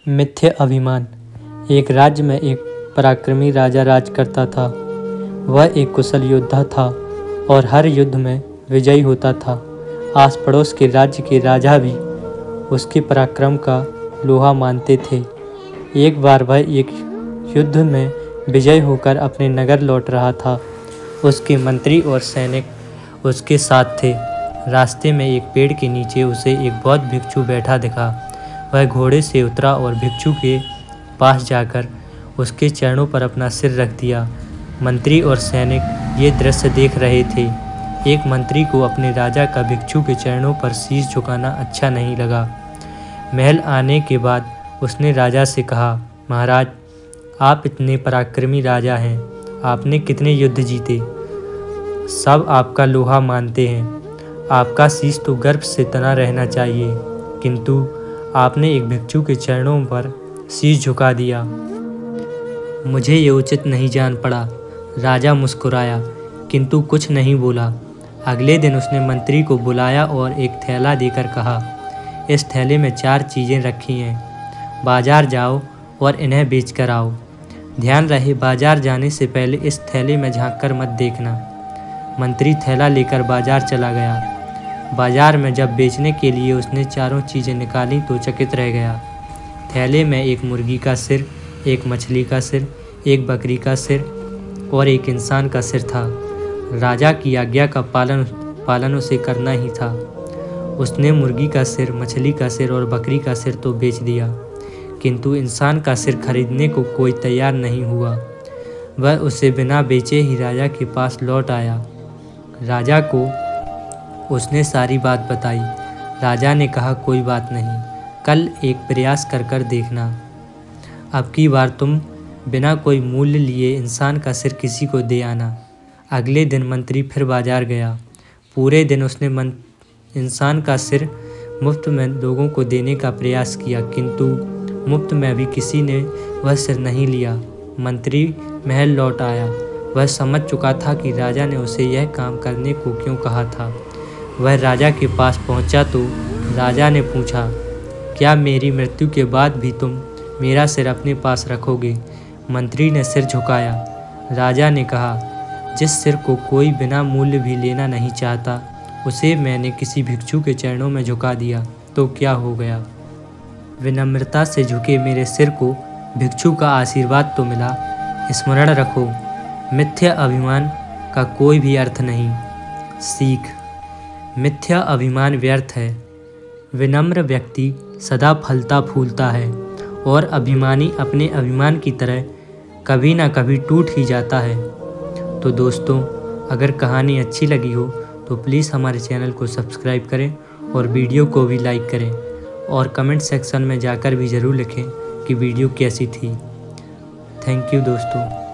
मिथ्या अभिमान। एक राज्य में एक पराक्रमी राजा राज करता था। वह एक कुशल योद्धा था और हर युद्ध में विजयी होता था। आस पड़ोस के राज्य के राजा भी उसके पराक्रम का लोहा मानते थे। एक बार वह एक युद्ध में विजयी होकर अपने नगर लौट रहा था। उसके मंत्री और सैनिक उसके साथ थे। रास्ते में एक पेड़ के नीचे उसे एक बौद्ध भिक्षु बैठा दिखा। वह घोड़े से उतरा और भिक्षु के पास जाकर उसके चरणों पर अपना सिर रख दिया। मंत्री और सैनिक ये दृश्य देख रहे थे। एक मंत्री को अपने राजा का भिक्षु के चरणों पर शीश झुकाना अच्छा नहीं लगा। महल आने के बाद उसने राजा से कहा, महाराज, आप इतने पराक्रमी राजा हैं, आपने कितने युद्ध जीते, सब आपका लोहा मानते हैं, आपका शीश तो गर्व से तना रहना चाहिए, किंतु आपने एक भिक्षु के चरणों पर शीश झुका दिया। मुझे ये उचित नहीं जान पड़ा। राजा मुस्कुराया किंतु कुछ नहीं बोला। अगले दिन उसने मंत्री को बुलाया और एक थैला देकर कहा, इस थैले में 4 चीज़ें रखी हैं, बाजार जाओ और इन्हें बेच कर आओ। ध्यान रहे, बाजार जाने से पहले इस थैले में झांक कर मत देखना। मंत्री थैला लेकर बाजार चला गया। बाजार में जब बेचने के लिए उसने 4 चीज़ें निकाली तो चकित रह गया। थैले में एक मुर्गी का सिर, एक मछली का सिर, एक बकरी का सिर और एक इंसान का सिर था। राजा की आज्ञा का पालन उसे करना ही था। उसने मुर्गी का सिर, मछली का सिर और बकरी का सिर तो बेच दिया, किंतु इंसान का सिर खरीदने को कोई तैयार नहीं हुआ। वह उसे बिना बेचे ही राजा के पास लौट आया। राजा को उसने सारी बात बताई। राजा ने कहा, कोई बात नहीं, कल एक प्रयास कर देखना। अब की बार तुम बिना कोई मूल्य लिए इंसान का सिर किसी को दे आना। अगले दिन मंत्री फिर बाजार गया। पूरे दिन उसने इंसान का सिर मुफ्त में लोगों को देने का प्रयास किया, किंतु मुफ्त में भी किसी ने वह सिर नहीं लिया। मंत्री महल लौट आया। वह समझ चुका था कि राजा ने उसे यह काम करने को क्यों कहा था। वह राजा के पास पहुंचा तो राजा ने पूछा, क्या मेरी मृत्यु के बाद भी तुम मेरा सिर अपने पास रखोगे? मंत्री ने सिर झुकाया। राजा ने कहा, जिस सिर को कोई बिना मूल्य भी लेना नहीं चाहता, उसे मैंने किसी भिक्षु के चरणों में झुका दिया तो क्या हो गया? विनम्रता से झुके मेरे सिर को भिक्षु का आशीर्वाद तो मिला। स्मरण रखो, मिथ्या अभिमान का कोई भी अर्थ नहीं। सीख, मिथ्या अभिमान व्यर्थ है। विनम्र व्यक्ति सदा फलता फूलता है और अभिमानी अपने अभिमान की तरह कभी ना कभी टूट ही जाता है। तो दोस्तों, अगर कहानी अच्छी लगी हो तो प्लीज़ हमारे चैनल को सब्सक्राइब करें और वीडियो को भी लाइक करें और कमेंट सेक्शन में जाकर भी ज़रूर लिखें कि वीडियो कैसी थी। थैंक यू दोस्तों।